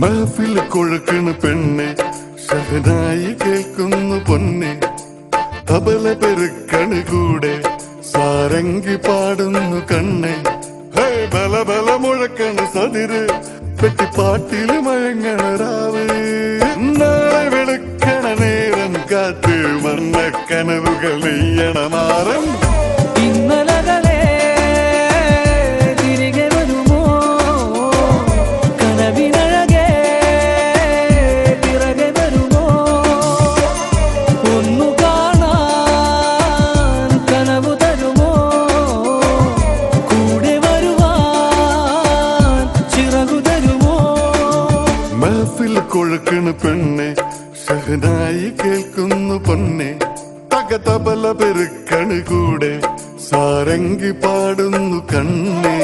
മഹഫിൽ കൊഴുക്കണ് പെണ്ണെ, ഷഹനായി കേൾക്കുന്നു പൊന്നെ, തബല പെരുക്കണ് കൂടെ, സാരംഗി പാടുന്നു കണ്ണെ. ഹേ ബല ബല മുഴക്കണ് സതിര്, പെട്ടിപ്പാട്ടില് മഴങ്ങണ രാവ്. നാളെ വെളുക്കണ നേരം കാത്ത് മണ്ണക്കനവുകൾ നെയ്യണ മാറും. ഇന്നലകളെ തിരികെ വരുമോ, കനവിനഴകെ പിറകെ വരുമോ, ഒന്നു കാണാൻ കനവു തരുമോ, കൂടെ വരുവാൻ ചിറകു തരുമോ. മഹഫിൽ കൊഴുക്കണ് പെണ്ണെ, ഷഹനായി കേൾക്കുന്നു പൊന്നെ, തബല പെരുക്കണ് കൂടെ, സാരംഗി പാടുന്നു കണ്ണേ.